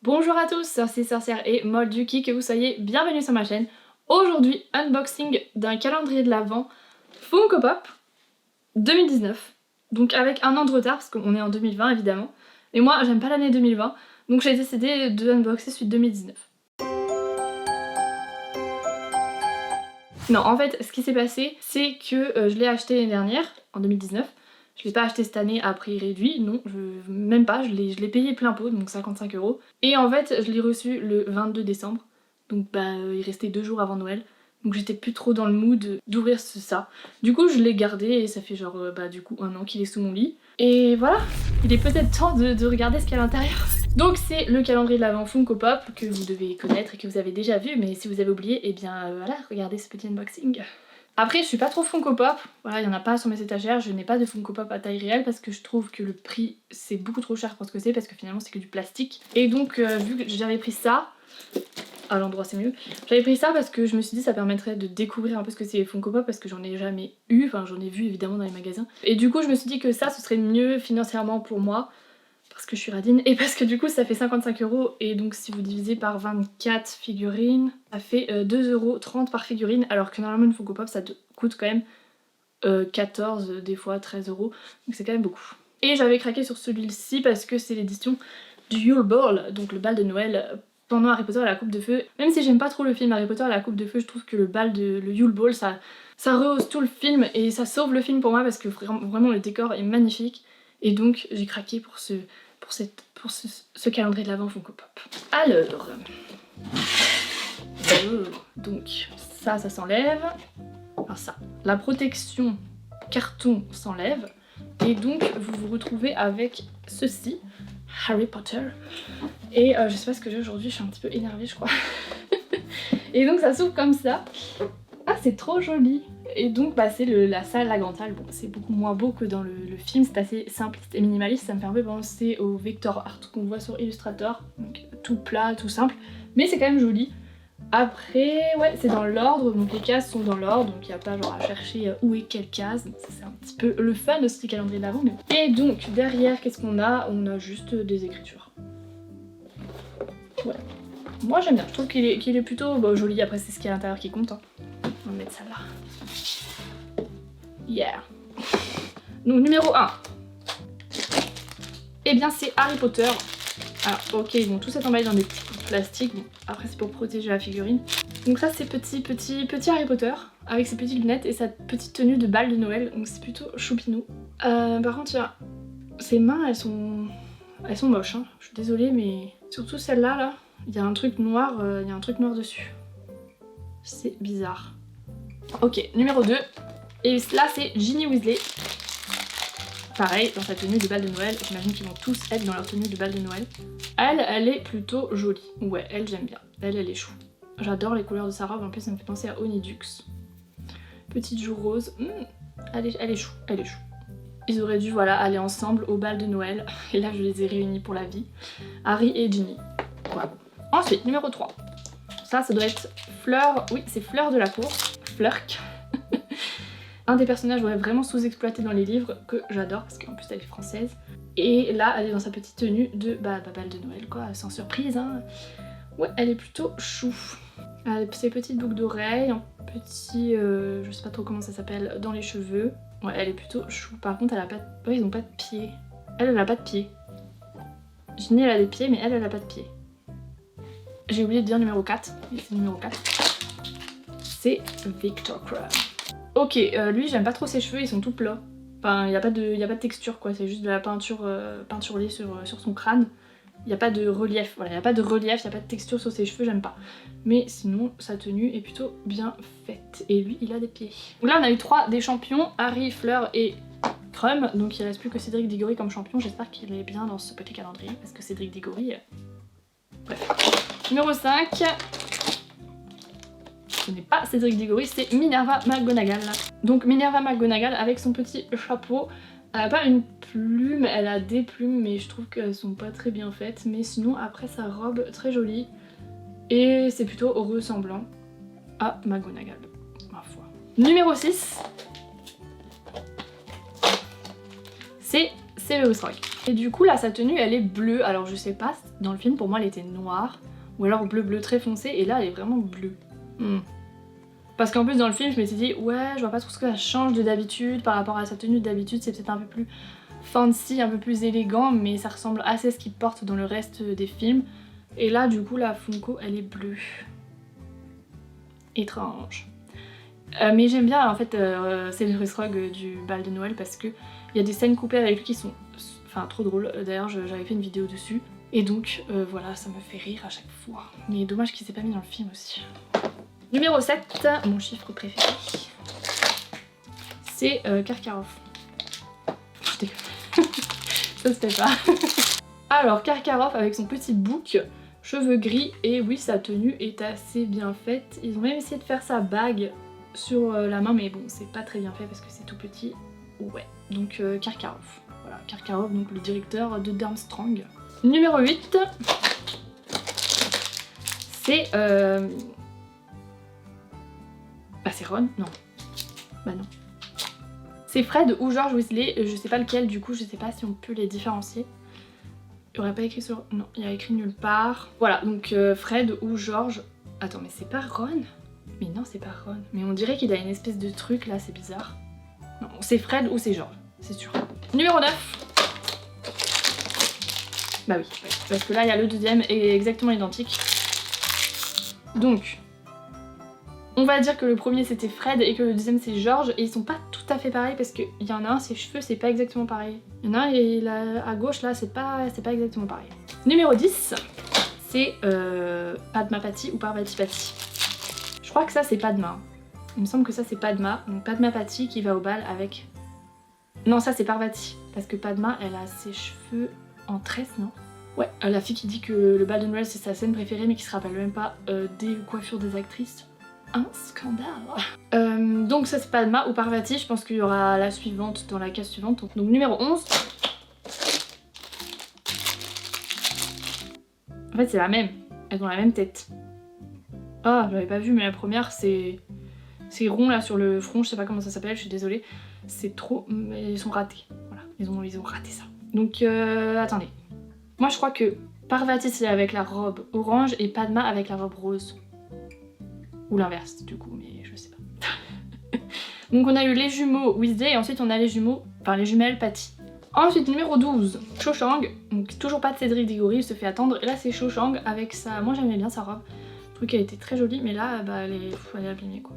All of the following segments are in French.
Bonjour à tous, c'est Sorcière et Molduki, que vous soyez bienvenue sur ma chaîne. Aujourd'hui, unboxing d'un calendrier de l'Avent Funko Pop 2019. Donc avec un an de retard parce qu'on est en 2020 évidemment. Et moi j'aime pas l'année 2020, donc j'ai décidé de unboxer celui de 2019. Non, en fait, ce qui s'est passé, c'est que je l'ai acheté l'année dernière, en 2019. Je l'ai pas acheté cette année à prix réduit, non, même pas, je l'ai payé plein pot, donc 55 €. Et en fait, je l'ai reçu le 22 décembre, donc il restait 2 jours avant Noël. Donc j'étais plus trop dans le mood d'ouvrir ça. Du coup, je l'ai gardé et ça fait genre, du coup, un an qu'il est sous mon lit. Et voilà, il est peut-être temps de regarder ce qu'il y a à l'intérieur. Donc c'est le calendrier de l'Avent Funko Pop que vous devez connaître et que vous avez déjà vu, mais si vous avez oublié, eh bien voilà, regardez ce petit unboxing. Après je suis pas trop Funko Pop, voilà, il y en a pas sur mes étagères, je n'ai pas de Funko Pop à taille réelle parce que je trouve que le prix c'est beaucoup trop cher pour ce que c'est, parce que finalement c'est que du plastique. Et donc vu que j'avais pris ça, à l'endroit c'est mieux, j'avais pris ça parce que je me suis dit ça permettrait de découvrir un peu ce que c'est les Funko Pop, parce que j'en ai jamais eu, enfin j'en ai vu évidemment dans les magasins. Et du coup je me suis dit que ça ce serait mieux financièrement pour moi, parce que je suis radine, et parce que du coup ça fait 55 €, et donc si vous divisez par 24 figurines, ça fait 2,30 € par figurine, alors que normalement une Funko Pop ça coûte quand même 14, des fois 13 €, donc c'est quand même beaucoup. Et j'avais craqué sur celui-ci parce que c'est l'édition du Yule Ball, donc le bal de Noël pendant Harry Potter et la coupe de feu. Même si j'aime pas trop le film Harry Potter et la coupe de feu, je trouve que le Yule Ball ça rehausse tout le film et ça sauve le film pour moi, parce que vraiment le décor est magnifique. Et donc j'ai craqué pour ce calendrier de l'Avent Funko Pop. Alors, donc ça s'enlève. Alors ça, la protection carton s'enlève. Et donc vous vous retrouvez avec ceci, Harry Potter. Et je sais pas ce que j'ai aujourd'hui, je suis un petit peu énervée je crois. Et donc ça s'ouvre comme ça. Ah, c'est trop joli! Et donc c'est la salle, la grande salle. Bon, c'est beaucoup moins beau que dans le film, c'est assez simpliste et minimaliste, ça me fait un peu penser au vector art qu'on voit sur Illustrator, donc tout plat, tout simple, mais c'est quand même joli. Après, ouais, c'est dans l'ordre, donc les cases sont dans l'ordre, donc il n'y a pas genre à chercher où est quelle case, donc c'est un petit peu le fun aussi du calendrier de l'Avent. Et donc derrière, qu'est-ce qu'on a? On a juste des écritures. Ouais. Moi j'aime bien, je trouve qu'il est plutôt joli. Après c'est ce qu'il y a à l'intérieur qui compte, hein. On va mettre ça là. Yeah. Donc numéro 1. Eh bien c'est Harry Potter. Alors ok, ils vont tous être emballés dans des petits plastiques. Bon, après c'est pour protéger la figurine. Donc ça c'est petit Harry Potter avec ses petites lunettes et sa petite tenue de bal de Noël. Donc c'est plutôt choupinou. Par contre, ses mains elles sont moches, hein. Je suis désolée, mais surtout celle-là là, il y a un truc noir, dessus. C'est bizarre. Ok, numéro 2. Et là c'est Ginny Weasley. Pareil, dans sa tenue de bal de Noël. J'imagine qu'ils vont tous être dans leur tenue de bal de Noël. Elle est plutôt jolie. Ouais, elle j'aime bien. Elle est chou. J'adore les couleurs de sa robe. En plus ça me fait penser à Onidux. Petite joue rose. Elle est chou. Ils auraient dû aller ensemble au bal de Noël. Et là je les ai réunis pour la vie. Harry et Ginny. Voilà. Ensuite, numéro 3. Ça doit être Fleur. Oui, c'est Fleur de la cour. Flurk. Un des personnages vraiment sous-exploité dans les livres, que j'adore parce qu'en plus elle est française. Et là elle est dans sa petite tenue de bal de Noël quoi, sans surprise hein. Ouais, elle est plutôt chou. Elle a ses petites boucles d'oreilles, un petit, je sais pas trop comment ça s'appelle, dans les cheveux. Ouais, elle est plutôt chou. Par contre elle a pas de... Ouais, ils ont pas de pieds. Elle a pas de pieds. Ginny elle a des pieds, mais elle a pas de pieds. J'ai oublié de dire numéro 4. C'est numéro 4. C'est Viktor Krum. Ok, lui j'aime pas trop ses cheveux, ils sont tout plats. Enfin, il y a pas de texture quoi, c'est juste de la peinturée sur son crâne. Il n'y a pas de relief, voilà, il n'y a pas de relief, il n'y a pas de texture sur ses cheveux, j'aime pas. Mais sinon, sa tenue est plutôt bien faite. Et lui, il a des pieds. Donc là, on a eu 3 des champions, Harry, Fleur et Krum. Donc il reste plus que Cédric Diggory comme champion. J'espère qu'il est bien dans ce petit calendrier, parce que Cédric Diggory... Bref. Numéro 5... Ce n'est pas Cédric Diggory, c'est Minerva McGonagall. Donc Minerva McGonagall avec son petit chapeau. Elle a pas une plume, elle a des plumes, mais je trouve qu'elles sont pas très bien faites. Mais sinon, après sa robe, très jolie. Et c'est plutôt ressemblant à McGonagall, ma foi. Numéro 6. C'est Severus Roy. Et du coup là sa tenue elle est bleue, alors je sais pas, dans le film pour moi elle était noire, ou alors bleu très foncé, et là elle est vraiment bleue. Parce qu'en plus dans le film je m'étais dit ouais je vois pas trop ce que ça change de d'habitude par rapport à sa tenue d'habitude, c'est peut-être un peu plus fancy, un peu plus élégant, mais ça ressemble assez à ce qu'il porte dans le reste des films. Et là du coup la Funko elle est bleue. Étrange. Mais j'aime bien en fait Cyrus Rogue du bal de Noël parce que il y a des scènes coupées avec lui qui sont enfin trop drôles. D'ailleurs j'avais fait une vidéo dessus. Et donc voilà, ça me fait rire à chaque fois. Mais dommage qu'il s'est pas mis dans le film aussi. Numéro 7, mon chiffre préféré. C'est Karkaroff. Je déconne. Ça se fait pas. Alors Karkaroff avec son petit bouc, cheveux gris, et oui sa tenue est assez bien faite. Ils ont même essayé de faire sa bague sur la main, mais bon c'est pas très bien fait parce que c'est tout petit. Ouais, donc Karkaroff. Voilà, Karkaroff, donc le directeur de Durmstrang. Numéro 8, c'est bah c'est Ron, non. Bah non. C'est Fred ou George Weasley, je sais pas lequel du coup, je sais pas si on peut les différencier. Il aurait pas écrit sur... Non, il y a écrit nulle part. Voilà, donc Fred ou George... Attends, mais c'est pas Ron? Mais non, c'est pas Ron. Mais on dirait qu'il a une espèce de truc là, c'est bizarre. Non, c'est Fred ou c'est George, c'est sûr. Numéro 9. Bah oui, parce que là il y a le deuxième est exactement identique. Donc, on va dire que le premier c'était Fred et que le deuxième c'est George, et ils sont pas tout à fait pareils parce qu'il y en a un, ses cheveux c'est pas exactement pareil. Il y en a un et là, à gauche là c'est pas exactement pareil. Numéro 10, c'est Padma Pati ou Parvati Pati. Je crois que ça c'est Padma. Il me semble que ça c'est Padma, donc Padma Pati qui va au bal avec... Non, ça c'est Parvati, parce que Padma elle a ses cheveux en tresse, non? Ouais, la fille qui dit que le bal de Noël c'est sa scène préférée mais qui se rappelle même pas des coiffures des actrices. Un scandale. Donc ça c'est Padma ou Parvati, je pense qu'il y aura la suivante dans la case suivante. Donc numéro 11. En fait c'est la même, elles ont la même tête. Ah, j'avais pas vu, mais la première c'est rond là sur le front, je sais pas comment ça s'appelle, je suis désolée. C'est trop... Ils sont ratés, voilà, ils ont raté ça. Donc attendez. Moi je crois que Parvati c'est avec la robe orange et Padma avec la robe rose. Ou l'inverse du coup, mais je sais pas. Donc on a eu les jumeaux Weasley et ensuite on a les jumeaux, enfin les jumelles Patty. Ensuite numéro 12, Cho Chang. Donc toujours pas de Cédric Diggory, il se fait attendre. Et là c'est Cho Chang avec sa... Moi j'aimais bien sa robe. Je trouve qu'elle était très jolie, mais là bah, elle est abîmée quoi.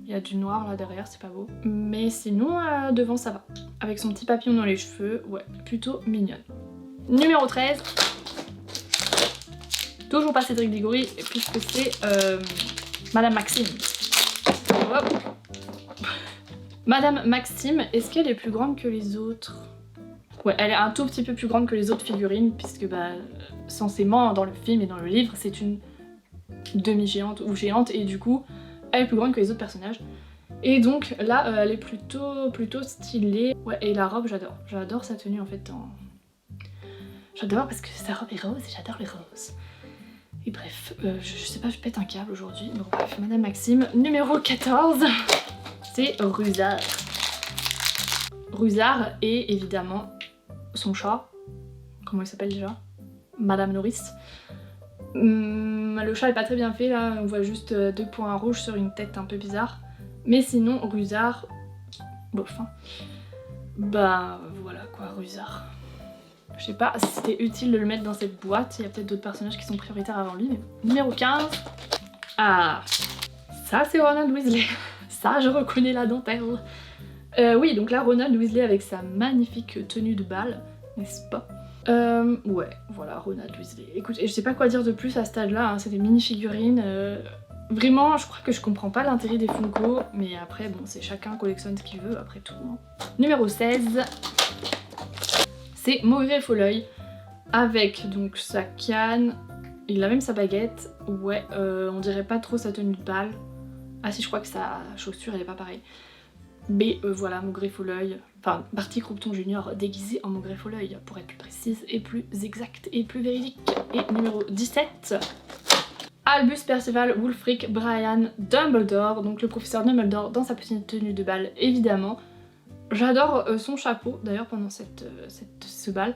Il y a du noir là derrière, c'est pas beau. Mais sinon devant ça va. Avec son petit papillon dans les cheveux, ouais, plutôt mignonne. Numéro 13. Toujours pas Cédric Diggory, puisque c'est Madame Maxime. Hop. Madame Maxime, est-ce qu'elle est plus grande que les autres? Ouais, elle est un tout petit peu plus grande que les autres figurines, puisque bah, censément dans le film et dans le livre, c'est une demi-géante ou géante, et du coup, elle est plus grande que les autres personnages. Et donc là, elle est plutôt stylée. Ouais, et la robe, j'adore. J'adore sa tenue en fait. J'adore parce que sa robe est rose et j'adore les roses. Et bref, je sais pas, je pète un câble aujourd'hui. Bon bref, Madame Maxime. Numéro 14, c'est Rusard. Rusard et évidemment son chat. Comment il s'appelle déjà? Madame Norris. Le chat est pas très bien fait là, on voit juste 2 points rouges sur une tête un peu bizarre. Mais sinon, Rusard... Bof, hein. Bah voilà quoi, Rusard. Je sais pas si c'était utile de le mettre dans cette boîte, il y a peut-être d'autres personnages qui sont prioritaires avant lui, mais... Numéro 15... Ah, ça c'est Ronald Weasley. Ça, je reconnais la dentelle. Oui, donc là, Ronald Weasley avec sa magnifique tenue de bal, n'est-ce pas? Ouais, voilà, Ronald Weasley. Écoute, et je sais pas quoi dire de plus à ce stade-là, hein, c'est des mini-figurines. Vraiment, je crois que je comprends pas l'intérêt des Funko, mais après, bon, c'est chacun collectionne ce qu'il veut, après tout. Hein. Numéro 16... C'est Maugrey Foleuil avec donc sa canne, il a même sa baguette, ouais, on dirait pas trop sa tenue de bal. Ah si, je crois que sa chaussure elle est pas pareille. Mais voilà, Maugrey Foleuil, enfin Barty Croupton Junior déguisé en Maugrey Foleuil pour être plus précise et plus exacte et plus véridique. Et numéro 17, Albus Percival Wulfric Brian Dumbledore, donc le professeur Dumbledore dans sa petite tenue de bal évidemment. J'adore son chapeau d'ailleurs pendant ce bal.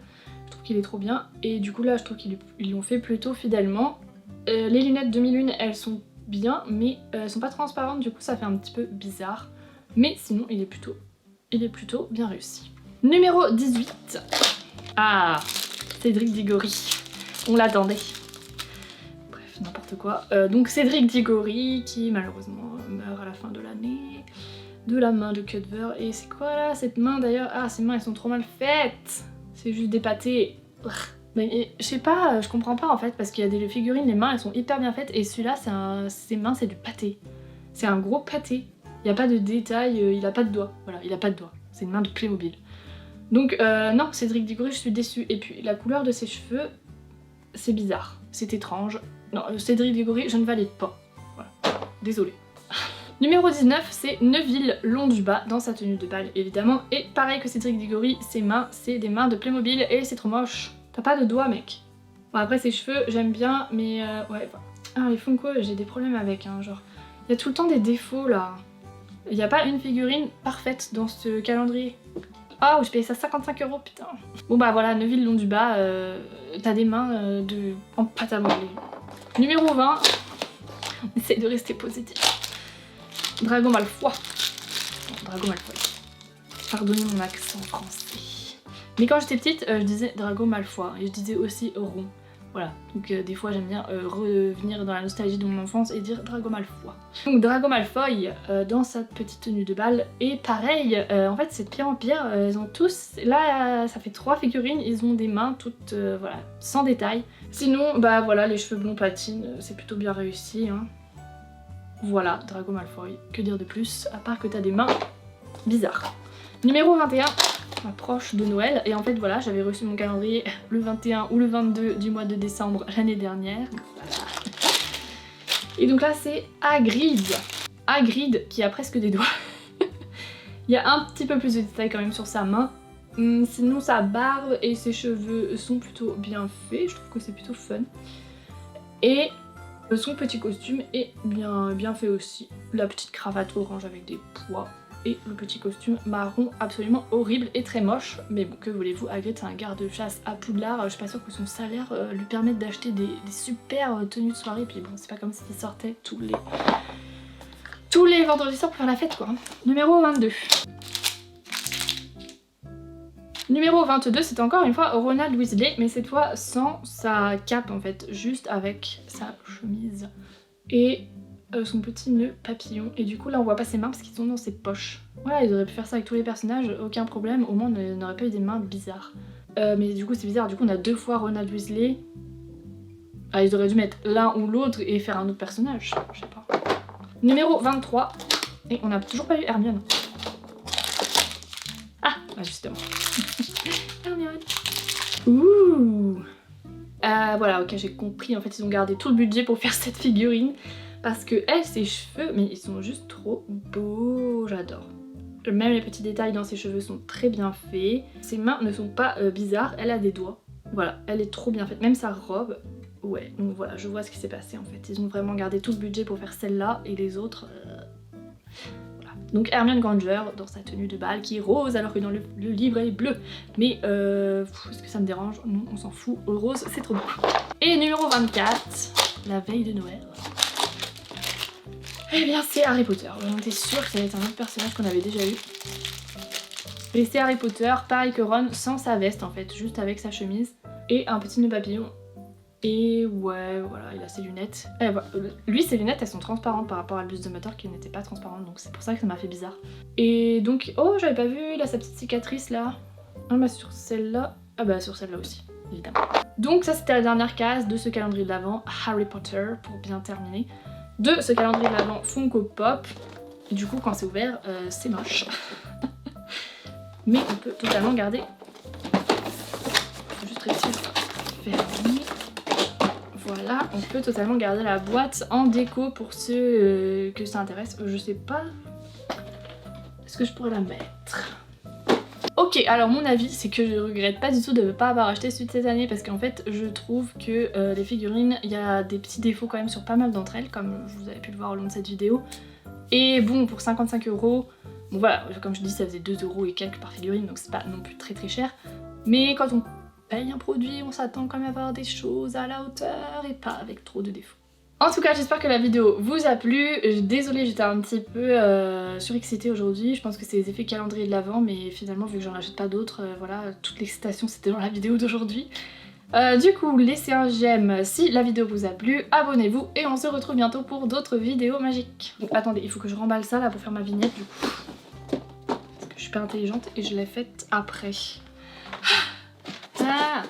qu'il est trop bien. Et du coup là je trouve qu'ils l'ont fait plutôt fidèlement. Les lunettes demi-lune elles sont bien mais elles sont pas transparentes, du coup ça fait un petit peu bizarre. Mais sinon il est plutôt bien réussi. Numéro 18. Ah, Cédric Diggory. On l'attendait. Bref, n'importe quoi. Donc Cédric Diggory qui malheureusement meurt à la fin de l'année. De la main de Cutver. Et c'est quoi là cette main d'ailleurs? Ah, ces mains elles sont trop mal faites. C'est juste des pâtés. Mais je sais pas, je comprends pas en fait, parce qu'il y a des figurines, les mains elles sont hyper bien faites et celui-là, ses mains c'est du pâté. C'est un gros pâté. Il n'y a pas de détails, il a pas de doigts. Voilà, il a pas de doigts. C'est une main de Playmobil. Donc non, Cédric Diggory, je suis déçue. Et puis la couleur de ses cheveux, c'est bizarre, c'est étrange. Non, Cédric Diggory, je ne valide pas. Voilà, désolée. Numéro 19, c'est Neville Londubat dans sa tenue de bal évidemment. Et pareil que Cédric Diggory, ses mains, c'est des mains de Playmobil et c'est trop moche. T'as pas de doigts mec. Bon après ses cheveux, j'aime bien mais ouais. Ah les Funko, j'ai des problèmes avec hein, genre. Il y a tout le temps des défauts là. Il n'y a pas une figurine parfaite dans ce calendrier. Oh, je paye ça 55 €, putain. Bon bah voilà, Neville Londubat, t'as des mains en pâte à modeler. Numéro 20, on essaye de rester positif. Drago Malfoy. Drago Malfoy. Pardonnez mon accent français. Mais quand j'étais petite, je disais Drago Malfoy et je disais aussi rond. Voilà, donc des fois j'aime bien revenir dans la nostalgie de mon enfance et dire Drago Malfoy. Donc Drago Malfoy dans sa petite tenue de bal, et pareil, en fait c'est de pire en pire, ils ont tous, là ça fait 3 figurines, ils ont des mains toutes, voilà, sans détail. Sinon, bah voilà, les cheveux blonds patinent, c'est plutôt bien réussi, hein. Voilà, Drago Malfoy, que dire de plus, à part que t'as des mains bizarres. Numéro 21. Approche de Noël et en fait voilà, j'avais reçu mon calendrier le 21 ou le 22 du mois de décembre l'année dernière. Voilà. Et donc là c'est Hagrid. Hagrid qui a presque des doigts. Il y a un petit peu plus de détails quand même sur sa main. Sinon sa barbe et ses cheveux sont plutôt bien faits, je trouve que c'est plutôt fun. Et son petit costume est bien fait aussi. La petite cravate orange avec des pois. Et le petit costume marron absolument horrible et très moche. Mais bon, que voulez-vous, Hagrid c'est un garde-chasse à Poudlard, je suis pas sûre que son salaire lui permette d'acheter des super tenues de soirée. Puis bon, c'est pas comme s'il sortait tous les vendredis soirs pour faire la fête quoi. Numéro 22. Numéro 22, c'est encore une fois Ronald Weasley, mais cette fois sans sa cape en fait, juste avec sa chemise. Et son petit nœud papillon, et du coup là on voit pas ses mains parce qu'ils sont dans ses poches. Voilà, ils auraient pu faire ça avec tous les personnages, aucun problème, au moins on n'aurait pas eu des mains bizarres. Mais du coup c'est bizarre, du coup on a 2 fois Ronald Weasley. Ah, ils auraient dû mettre l'un ou l'autre et faire un autre personnage, je sais pas. Numéro 23, et on n'a toujours pas eu Hermione. Ah, bah justement. Hermione. Ouh. Voilà, ok, j'ai compris, en fait ils ont gardé tout le budget pour faire cette figurine. Parce que elle, ses cheveux, mais ils sont juste trop beaux, j'adore. Même les petits détails dans ses cheveux sont très bien faits. Ses mains ne sont pas bizarres, elle a des doigts. Voilà, elle est trop bien faite. Même sa robe, ouais, donc voilà, je vois ce qui s'est passé en fait. Ils ont vraiment gardé tout le budget pour faire celle-là et les autres... Voilà. Donc Hermione Granger dans sa tenue de bal qui est rose alors que dans le livre elle est bleue. Mais est-ce que ça me dérange? Non, on s'en fout. Le rose, c'est trop beau. Et numéro 24, la veille de Noël. Eh bien c'est Harry Potter, on était sûr que ça allait être un autre personnage qu'on avait déjà eu. Et c'est Harry Potter, pareil que Ron, sans sa veste en fait, juste avec sa chemise et un petit nœud papillon. Et ouais, voilà, il a ses lunettes. Lui, ses lunettes, elles sont transparentes par rapport à Albus Dumbledore qui n'était pas transparente, donc c'est pour ça que ça m'a fait bizarre. Et donc, oh, j'avais pas vu, il a sa petite cicatrice là. Ah bah sur celle-là, ah bah sur celle-là aussi, évidemment. Donc ça c'était la dernière case de ce calendrier de l'Avent, Harry Potter, pour bien terminer. De ce calendrier de l'Avent Funko Pop. Et du coup quand c'est ouvert, c'est moche. Mais on peut totalement garder. Faut juste réussir à fermer. Voilà, on peut totalement garder la boîte en déco pour ceux que ça intéresse. Je sais pas. Est-ce que je pourrais la mettre? Ok, alors mon avis c'est que je regrette pas du tout de ne pas avoir acheté celui de cette année parce qu'en fait je trouve que les figurines, il y a des petits défauts quand même sur pas mal d'entre elles comme vous avez pu le voir au long de cette vidéo. Et bon, pour 55 €, bon voilà, comme je dis ça faisait 2 € et quelques par figurine donc c'est pas non plus très cher. Mais quand on paye un produit, on s'attend quand même à avoir des choses à la hauteur et pas avec trop de défauts. En tout cas, j'espère que la vidéo vous a plu. Désolée, j'étais un petit peu surexcitée aujourd'hui. Je pense que c'est les effets calendrier de l'avant, mais finalement, vu que j'en achète pas d'autres, voilà, toute l'excitation c'était dans la vidéo d'aujourd'hui. Du coup, laissez un j'aime si la vidéo vous a plu, abonnez-vous et on se retrouve bientôt pour d'autres vidéos magiques. Bon, attendez, il faut que je remballe ça là pour faire ma vignette du coup. Parce que je suis pas intelligente et je l'ai faite après. Ah